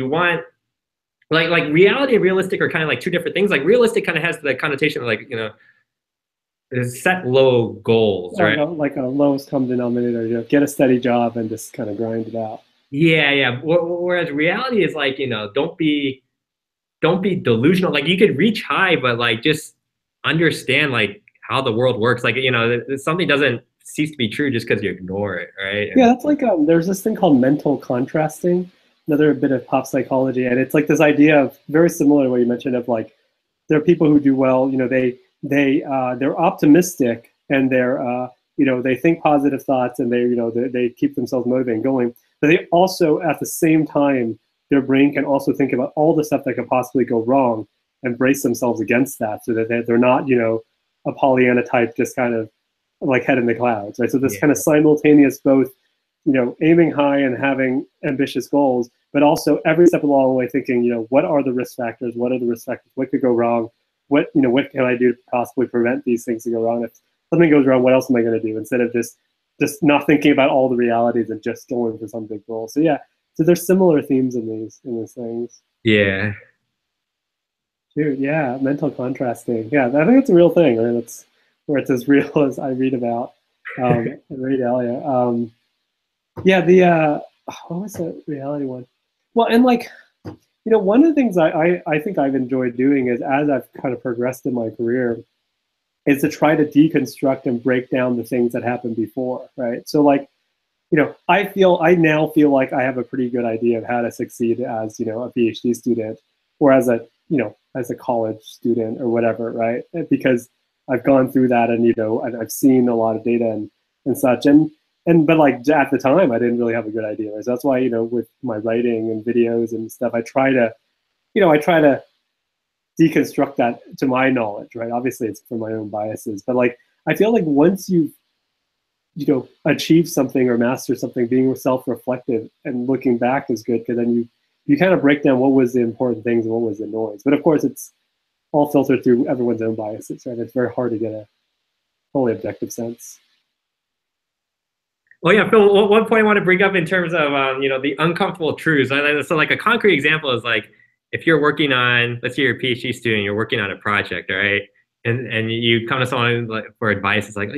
want like reality and realistic are kind of like two different things. Like realistic kind of has the connotation of like set low goals, right? Like a lowest common denominator, get a steady job and just kind of grind it out. Yeah. Whereas reality is like don't be delusional. Like you could reach high, but like just understand like how the world works. Like something doesn't cease to be true just because you ignore it, right? Yeah, And that's like there's this thing called mental contrasting, another bit of pop psychology, and it's like this idea of very similar to what you mentioned of like there are people who do well, they're optimistic and they're they think positive thoughts and they keep themselves motivated and going, but they also at the same time their brain can also think about all the stuff that could possibly go wrong and brace themselves against that so that they're not a Pollyanna type just kind of like head in the clouds, right? So this yeah, kind of simultaneous both, aiming high and having ambitious goals, but also every step along the way thinking, what are the risk factors? What are the risk factors? What could go wrong? What can I do to possibly prevent these things to go wrong? If something goes wrong, what else am I going to do? Instead of just not thinking about all the realities and just going for some big goal. So yeah, so there's similar themes in these things. yeah. Dude, yeah, mental contrasting. Yeah, I think it's a real thing. I mean, it's where it's as real as I read about in Realia. Yeah, what was the reality one? Well, and like, one of the things I think I've enjoyed doing is as I've kind of progressed in my career is to try to deconstruct and break down the things that happened before, right? So like, I now feel like I have a pretty good idea of how to succeed as, a PhD student or as a college student or whatever, right? Because I've gone through that and I've seen a lot of data and such. But like at the time I didn't really have a good idea. So that's why, with my writing and videos and stuff, I try to deconstruct that to my knowledge, right? Obviously it's for my own biases, but like I feel like once you've achieve something or master something, being self-reflective and looking back is good because then you kind of break down what was the important things and what was the noise. But of course, it's all filtered through everyone's own biases, right? It's very hard to get a fully objective sense. Well, yeah, Phil, one point I want to bring up in terms of, the uncomfortable truths. So like a concrete example is like, if you're working on, let's say you're a PhD student, you're working on a project, right? And you come to someone like for advice. It's like,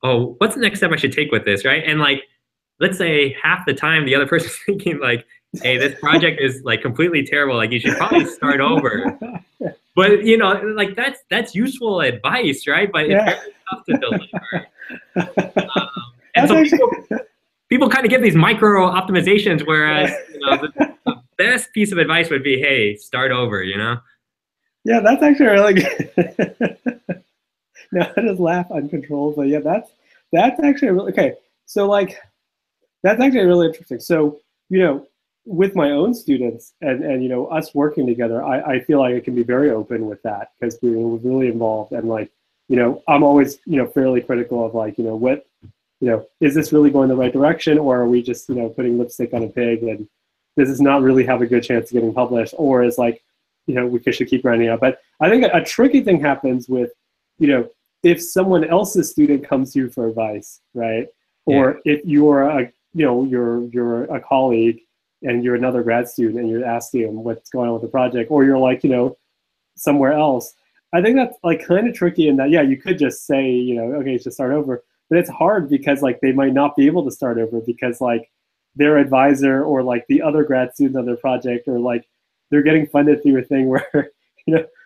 oh, what's the next step I should take with this, right? And like, let's say half the time the other person's thinking like, hey, this project is like completely terrible. Like you should probably start over. But like that's useful advice, right? But it's Yeah. very tough to deliver. And That's so actually people kind of give these micro optimizations, whereas the best piece of advice would be, hey, start over. yeah, that's actually really good. Now I just laugh uncontrollably. Yeah, that's actually really okay. So like that's actually really interesting. So, with my own students and us working together, I feel like I can be very open with that because we're really involved and like, I'm always, fairly critical of like, what, is this really going the right direction or are we just, putting lipstick on a pig and does this not really have a good chance of getting published or is like, we should keep grinding out. But I think a tricky thing happens with, if someone else's student comes to you for advice, right? Yeah. Or if you're you're a colleague and you're another grad student and you're asking them what's going on with the project, or you're like, somewhere else. I think that's like kind of tricky in that, yeah, you could just say, okay, you should start over. But it's hard because like they might not be able to start over because like their advisor or like the other grad student on their project or like they're getting funded through a thing where,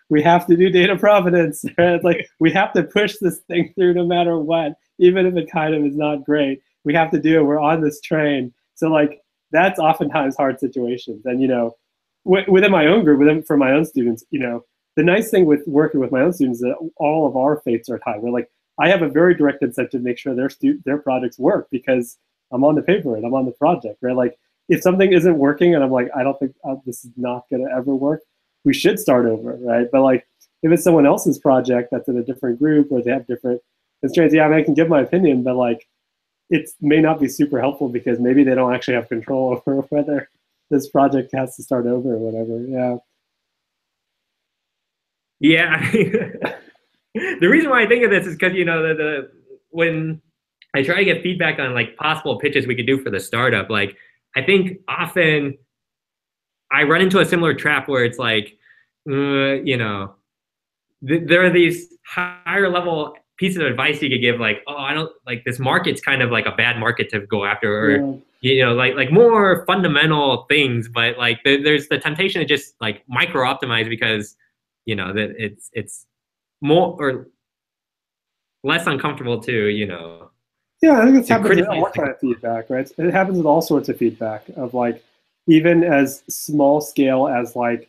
we have to do data provenance. Right? Like we have to push this thing through no matter what, even if it kind of is not great. We have to do it. We're on this train. So like that's oftentimes hard situations. And within my own group, for my own students, the nice thing with working with my own students is that all of our fates are tied. We're like I have a very direct incentive to make sure their projects work because I'm on the paper and I'm on the project. Right? Like if something isn't working and I'm like I don't think this is not going to ever work, we should start over, right? But like if it's someone else's project that's in a different group or they have different constraints, yeah, I mean, I can give my opinion, but like it may not be super helpful because maybe they don't actually have control over whether this project has to start over or whatever. Yeah. Yeah. The reason why I think of this is because when I try to get feedback on like possible pitches we could do for the startup, like I think often I run into a similar trap where it's like, there are these higher level pieces of advice you could give, like, oh, I don't like this market's kind of like a bad market to go after, or like more fundamental things, but like there's the temptation to just like micro optimize because that it's more or less uncomfortable to Yeah, I think this to happens with criticize all kind of feedback, right? It happens with all sorts of feedback of like, even as small scale as like,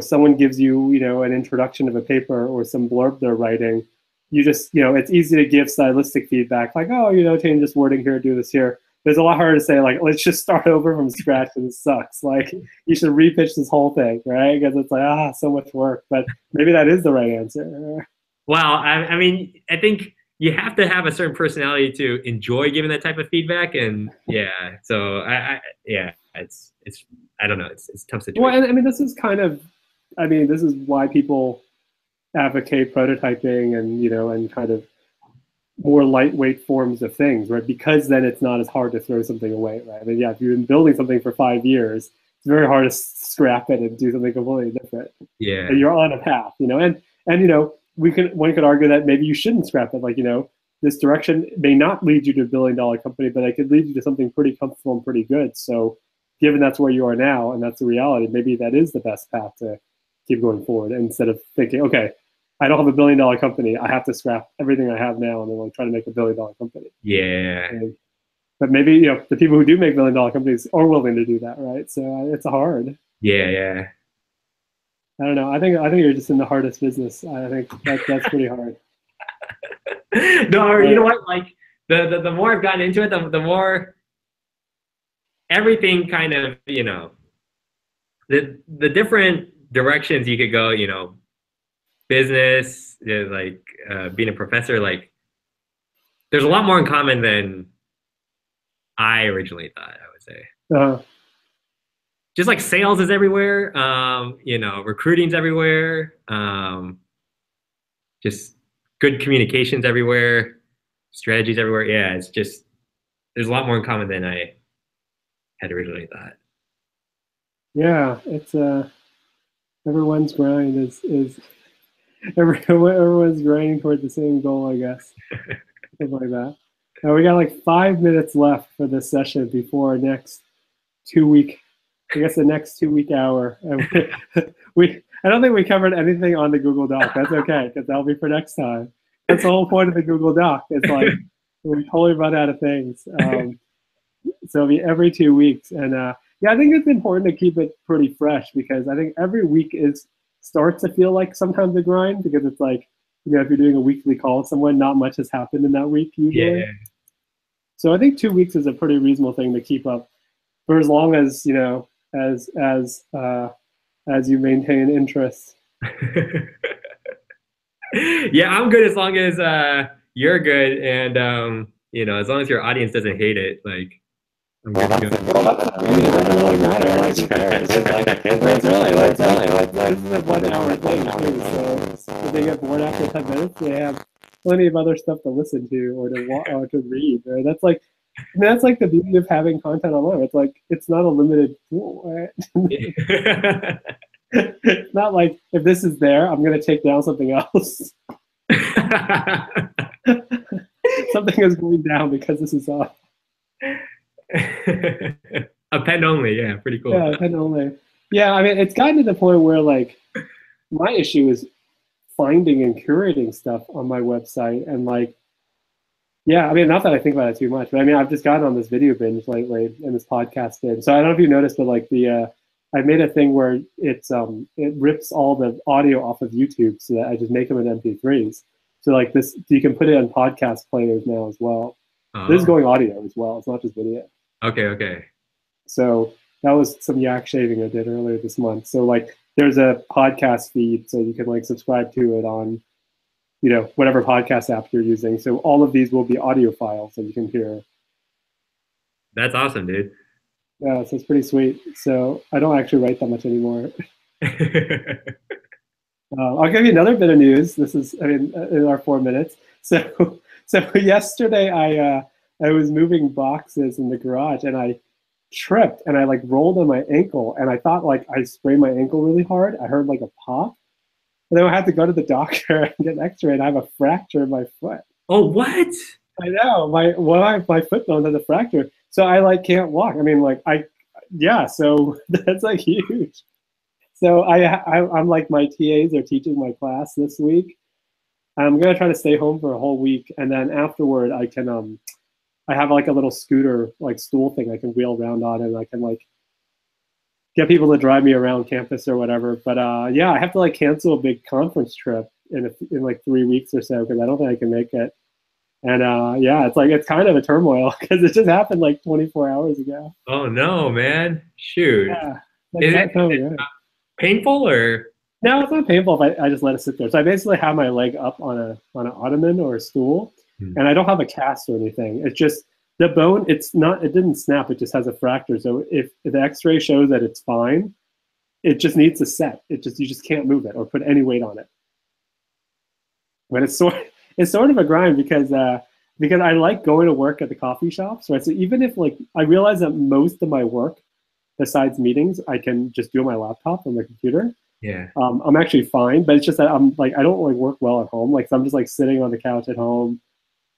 someone gives you, an introduction of a paper or some blurb they're writing. You just, it's easy to give stylistic feedback like, oh, change this wording here, do this here. But it's a lot harder to say like, let's just start over from scratch and it sucks. Like, you should repitch this whole thing, right? Because it's like, so much work. But maybe that is the right answer. Well, I mean, I think you have to have a certain personality to enjoy giving that type of feedback, and yeah, so yeah, it's I don't know, it's a tough Well, situation. and I mean, this is why people advocate prototyping and and kind of more lightweight forms of things, right? Because then it's not as hard to throw something away, right? I mean, yeah, if you've been building something for 5 years, it's very hard to scrap it and do something completely different. And Yeah, you're on a path, and one could argue that maybe you shouldn't scrap it. Like, this direction may not lead you to $1 billion company, but it could lead you to something pretty comfortable and pretty good. So, given that's where you are now and that's the reality, maybe that is the best path to keep going forward instead of thinking, okay, I don't have $1 billion company. I have to scrap everything I have now and then like try to make $1 billion company. yeah, And, but maybe the people who do make $1 billion companies are willing to do that, right? So it's hard. yeah. I don't know. I think you're just in the hardest business. I think that's pretty hard. No, you know But, what? Like the more I've gotten into it, the more everything kind of, the different directions you could go, business, like being a professor, like there's a lot more in common than I originally thought, I would say. uh, Just like sales is everywhere, recruiting's everywhere, just good communications everywhere, strategies everywhere. Yeah, it's just there's a lot more in common than I had originally thought. yeah, it's everyone's grind is everyone's grinding toward the same goal, I guess. Something like that. Now we got like 5 minutes left for this session before our next 2 week, I guess the next 2 week hour. And I don't think we covered anything on the Google Doc. That's okay, because that'll be for next time. That's the whole point of the Google Doc. It's like we totally run out of things. So it'll be every 2 weeks. And yeah, I think it's important to keep it pretty fresh because I think every week starts to feel like sometimes a grind because it's like, if you're doing a weekly call with someone, not much has happened in that week usually. Yeah. So I think 2 weeks is a pretty reasonable thing to keep up for as long as as you maintain interest. Yeah, I'm good as long as you're good, and as long as your audience doesn't hate it, like I'm good to go. I mean, it doesn't really matter. Like, who cares? It's really like this is a 1 hour thing too. So if they get bored after 10 minutes, they have plenty of other stuff to listen to or to read. Right? That's like the beauty of having content online. It's like it's not a limited tool. Right? It's not like if this is there, I'm going to take down something else. Something is going down because this is up. A pen only, yeah, pretty cool. Yeah, pen only. Yeah, I mean, it's gotten to the point where like my issue is finding and curating stuff on my website, and like, yeah, I mean, not that I think about it too much, but I mean, I've just gotten on this video binge lately and this podcast binge. So I don't know if you noticed, but like I made a thing where it rips all the audio off of YouTube so that I just make them in MP3s. So like this, you can put it on podcast players now as well. This is going audio as well. It's not just video. Okay. So that was some yak shaving I did earlier this month. So like there's a podcast feed, so you can like subscribe to it on, whatever podcast app you're using. So all of these will be audio files that you can hear. That's awesome, dude. Yeah, so it's pretty sweet. So I don't actually write that much anymore. I'll give you another bit of news. This is, in our 4 minutes. So yesterday I was moving boxes in the garage and I tripped and I like rolled on my ankle and I thought like I sprained my ankle really hard. I heard like a pop. And then I had to go to the doctor and get an X-ray, and I have a fracture in my foot. Oh, what? I know my foot bone has a fracture, so I like can't walk. I mean, like so that's like huge. So I'm like my TAs are teaching my class this week. I'm gonna try to stay home for a whole week, and then afterward I can I have like a little scooter, like stool thing I can wheel around on, and I can like get people to drive me around campus or whatever. But yeah, I have to like cancel a big conference trip in like 3 weeks or so because I don't think I can make it. And yeah, it's like it's kind of a turmoil because it just happened like 24 hours ago. Oh no, man. Shoot. Yeah, like Is that it totally good. painful or? No, it's not painful if I just let it sit there. So I basically have my leg up on an ottoman or a stool, Hmm. and I don't have a cast or anything. It's just the bone. It's not. It didn't snap. It just has a fracture. So if the X-ray shows that it's fine, it just needs to set. It just you just can't move it or put any weight on it. But it's sort of a grind because I like going to work at the coffee shops, right? So even if like I realize that most of my work besides meetings, I can just do on my laptop or my computer. Yeah. I'm actually fine, but it's just that I'm like I don't like work well at home. Like so I'm just like sitting on the couch at home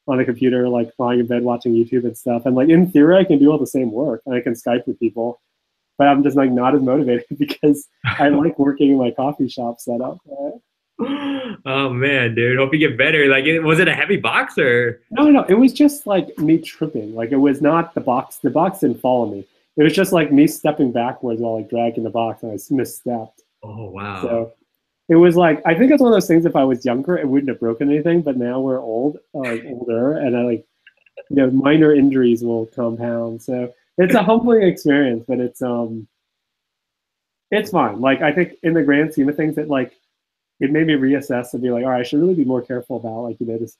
on the computer, like lying in bed watching YouTube and stuff. And like in theory, I can do all the same work and I can Skype with people, but I'm just like not as motivated because I like working in my coffee shop setup. Oh man, dude. Hope you get better. Like, was it a heavy box or? No, it was just like me tripping. Like it was not the box. The box didn't follow me. It was just like me stepping backwards while like dragging the box, and I misstepped. Oh wow. So it was like I think it's one of those things. If I was younger, it wouldn't have broken anything. But now we're old, like older, and I like minor injuries will compound. So it's a humbling experience, but it's fine. Like I think in the grand scheme of things, it made me reassess and be like, all right, I should really be more careful about like just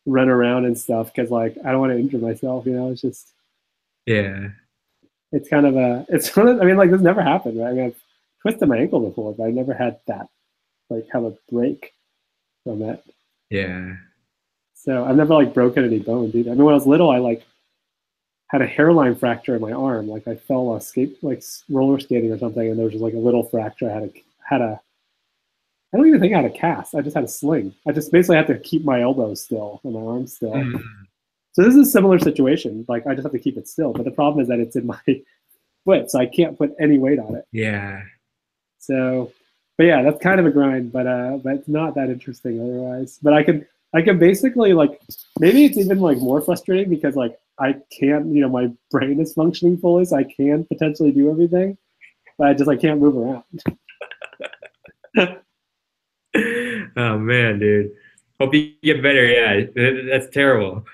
run around and stuff because like I don't want to injure myself. It's just Yeah. it's kind of it's one of I mean like this never happened, right? I mean I've twisted my ankle before, but I never had that like have a break from it. Yeah. So I've never like broken any bones either. I mean when I was little, I like had a hairline fracture in my arm. Like I fell off roller skating or something, and there was just like a little fracture. I don't even think I had a cast. I just had a sling. I just basically had to keep my elbow still and my arm still. Mm. So this is a similar situation. Like I just have to keep it still. But the problem is that it's in my foot, so I can't put any weight on it. Yeah. So, but yeah, that's kind of a grind. But it's not that interesting otherwise. But I can basically like maybe it's even like more frustrating because like I can't my brain is functioning fully, so I can potentially do everything, but I can't move around. Oh man, dude. Hope you get better. Yeah, that's terrible.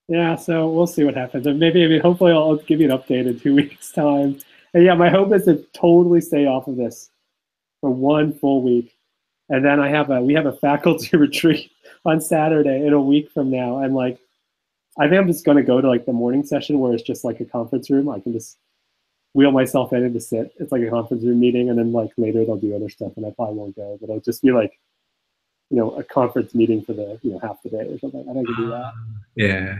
Yeah, so we'll see what happens. And maybe, I mean, hopefully I'll give you an update in 2 weeks' time. And yeah, my hope is to totally stay off of this for 1 full week. And then we have a faculty retreat on Saturday in a week from now. And like, I think I'm just going to go to like the morning session where it's just like a conference room. I can just wheel myself in and just sit. It's like a conference room meeting. And then like later they'll do other stuff and I probably won't go, but it'll just be like, a conference meeting for the, half the day or something. I think I can do that. Yeah.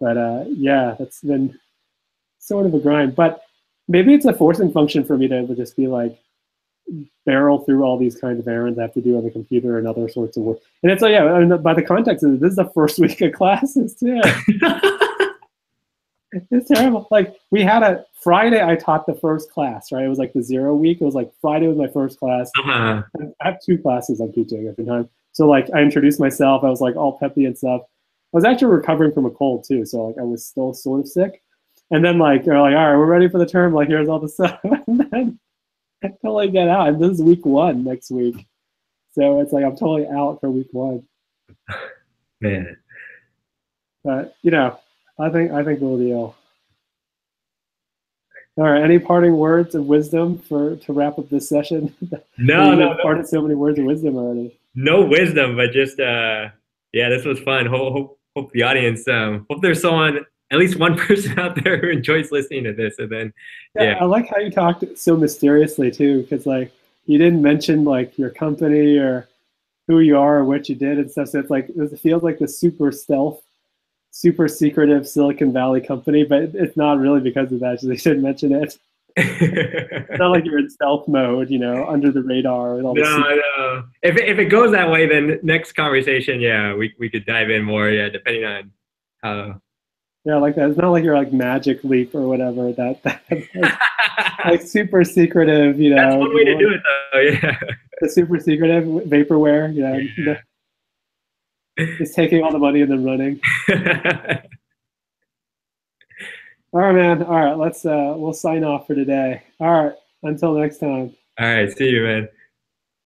But yeah, that's been sort of a grind. But maybe it's a forcing function for me to just be like barrel through all these kinds of errands I have to do on the computer and other sorts of work. And it's like, yeah, I mean, by the context of this is the first week of classes too. It's terrible. Like we had a Friday, I taught the first class, right? It was like the 0 week. It was like Friday was my first class. Uh-huh. I have 2 classes I'm teaching at the time. So like I introduced myself. I was like all peppy and stuff. I was actually recovering from a cold too. So like I was still sort of sick. And then like, they're like, all right, we're ready for the term. Like, here's all the stuff. And then I totally get out. And this is week 1 next week. So it's like, I'm totally out for week 1. Man. But, I think we'll deal. All right. Any parting words of wisdom to wrap up this session? No. Parted so many words of wisdom already. No wisdom, but just yeah, this was fun. Hope the audience hope there's someone, at least one person out there who enjoys listening to this. And then yeah. I like how you talked so mysteriously too, because like you didn't mention like your company or who you are or what you did and stuff. So it's like it feels like the super stealth, super secretive Silicon Valley company, but it's not really because of that. So they shouldn't mention it. It's not like you're in stealth mode, under the radar. With all no. If it goes that way, then next conversation, yeah, we could dive in more, yeah, depending on how. Yeah, like that. It's not like you're like Magic Leap or whatever. That like super secretive, That's one way to do it, though. Yeah. The super secretive vaporware, just taking all the money and then running. All right, man. All right, we'll sign off for today. All right, until next time. All right, see you, man.